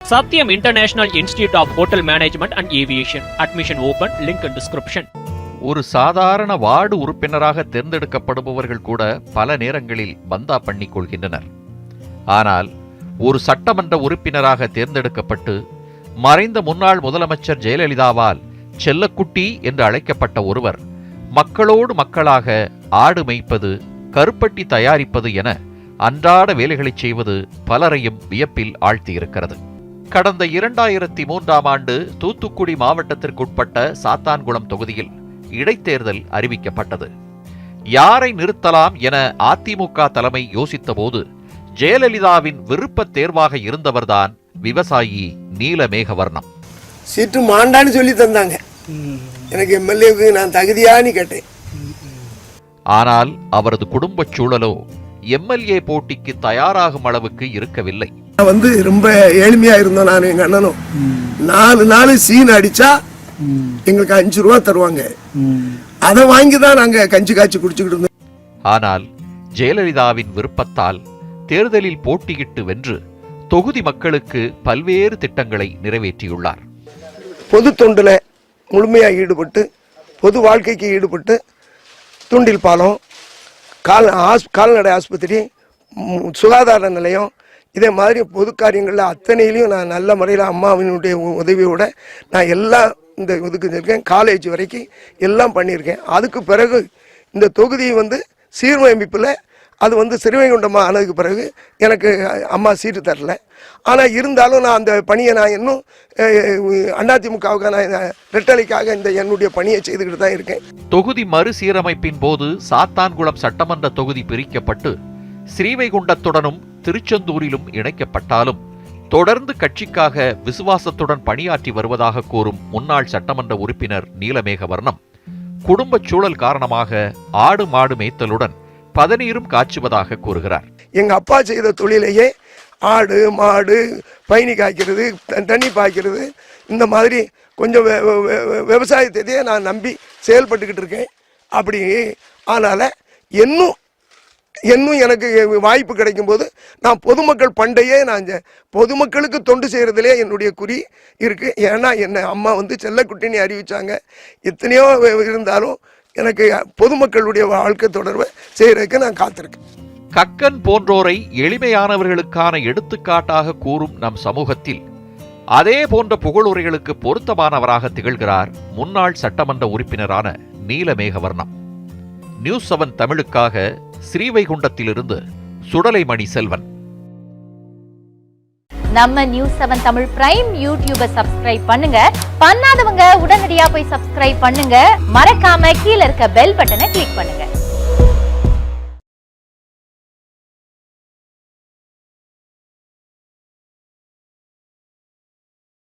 Satyam International Institute of Hotel Management and Aviation. Admission open. Link in description. ஒரு சாதாரண ward உறுப்பினராக தேர்ந்தெடுக்கப்படுபவர்கள் கூட பல நேரங்களில் பந்தா பண்ணிக் கொள்கின்றனர். ஆனால் ஒரு சட்டமன்ற உறுப்பினராக தேர்ந்தெடுக்கப்பட்டு மறைந்த முன்னாள் முதலமைச்சர் ஜெயலலிதாவால் செல்லக்குட்டி என்று அழைக்கப்பட்ட ஒருவர் மக்களோடு மக்களாக ஆடு மேய்ப்பது, கருப்பட்டி தயாரிப்பது என அன்றாட வேலைகளை செய்வது பலரையும் வியப்பில் ஆழ்த்தியிருக்கிறது. கடந்த 2003ஆம் ஆண்டு தூத்துக்குடி மாவட்டத்திற்குட்பட்ட சாத்தான்குளம் தொகுதியில் இடைத்தேர்தல் அறிவிக்கப்பட்டது. யாரை நிறுத்தலாம் என அதிமுக தலைமை யோசித்தபோது ஜெயலலிதாவின் விருப்ப தேர்வாக இருந்தவர்தான் விவசாயி நீலமேகவர்ணம். சீட்டு மாண்டான்னு சொல்லி தந்தாங்க. எனக்கு எம்எல்ஏவுக்கு நான் தகுதியானு கேட்டேன். ஆனால் அவரது குடும்ப சூழலோ எம்எல்ஏ போட்டிக்கு தயாராகும் அளவுக்கு இருக்கவில்லை. ரொம்ப எளிமையா இருந்தோம். நான் எங்க அண்ணனும் 4 நாள் சீன் அடிச்சா எங்களுக்கு 5 ரூபா தருவாங்க. அதை வாங்கிதான் நாங்க கஞ்சி காய்ச்சி குடிச்சுக்கிட்டு இருந்தோம். ஆனால் ஜெயலலிதாவின் விருப்பத்தால் தேர்தலில் போட்டியிட்டு வென்று தொகுதி மக்களுக்கு பல்வேறு திட்டங்களை நிறைவேற்றியுள்ளார். பொது தொண்டுல முழுமையாக ஈடுபட்டு, பொது வாழ்க்கைக்கு ஈடுபட்டு, தூண்டில் பாலம், கால்நடை ஆஸ்பத்திரி, சுகாதார நிலையம், இதே மாதிரி பொது காரியங்களில் அத்தனையிலையும் நான் நல்ல முறையில் அம்மாவினுடைய உதவியோட நான் எல்லாம் இந்த இதுக்கு இருக்கேன். காலேஜ் வரைக்கும் எல்லாம் பண்ணியிருக்கேன். அதுக்கு பிறகு இந்த தொகுதியை சீரமைப்பில் அது சிறுவைகுண்டமாக ஆனதுக்கு பிறகு எனக்கு அம்மா சீட்டு தரல. ஆனால் இருந்தாலும் நான் அந்த பணியை நான் இன்னும் அதிமுகவுக்கு நான் ரெட்டலைக்காக இந்த என்னுடைய பணியை செய்துக்கிட்டு தான் இருக்கேன். தொகுதி மறுசீரமைப்பின் போது சாத்தான்குளம் சட்டமன்ற தொகுதி பிரிக்கப்பட்டு ஸ்ரீவைகுண்டத்துடனும் திருச்செந்தூரிலும் இணைக்கப்பட்டாலும் தொடர்ந்து கட்சிக்காக விசுவாசத்துடன் பணியாற்றி வருவதாக கூறும் முன்னாள் சட்டமன்ற உறுப்பினர் நீலமேகவர்ணம் குடும்ப சூழல் காரணமாக ஆடு மாடு மேய்த்தலுடன் பதநீரும் காய்ச்சுவதாக கூறுகிறார். எங்க அப்பா செய்த தொழிலையே ஆடு மாடு பயணி காய்க்கிறது, தண்ணி பாய்க்கிறது, இந்த மாதிரி கொஞ்சம் விவசாயத்தையே நான் நம்பி செயல்பட்டுக்கிட்டு இருக்கேன். அப்படி அதனால இன்னும் எனக்கு வாய்ப்பு கிடைக்கும் போது நான் பொதுமக்கள் பண்டையே நான் பொதுமக்களுக்கு தொண்டு செய்யறதுலே என்னுடைய குறி இருக்கு. ஏன்னா என்ன அம்மா செல்லக்குட்டின்னு அறிவிச்சாங்க. எத்தனையோ இருந்தாலும் எனக்கு பொதுமக்களுடைய வாழ்க்கை தொடர்பை செய்யறதுக்கு நான் காத்திருக்கேன். கக்கன் போன்றோரை எளிமையானவர்களுக்கான எடுத்துக்காட்டாக கூறும் நம் சமூகத்தில் அதே போன்ற புகழுரைகளுக்கு பொருத்தமானவராக திகழ்கிறார் முன்னாள் சட்டமன்ற உறுப்பினரான நீலமேகவர்ணம். நியூஸ் 7 தமிழுக்காக ஸ்ரீவைகுண்டத்திலிருந்து சுடலைமணி செல்வன். நம்ம நியூஸ் 7 தமிழ் பிரைம் யூடியூபை சப்ஸ்கிரைப் பண்ணுங்க. பண்ணாதவங்க உடனடியா போய் சப்ஸ்கிரைப் பண்ணுங்க. மறக்காம கீழ இருக்க பெல் பட்டனை கிளிக் பண்ணுங்க.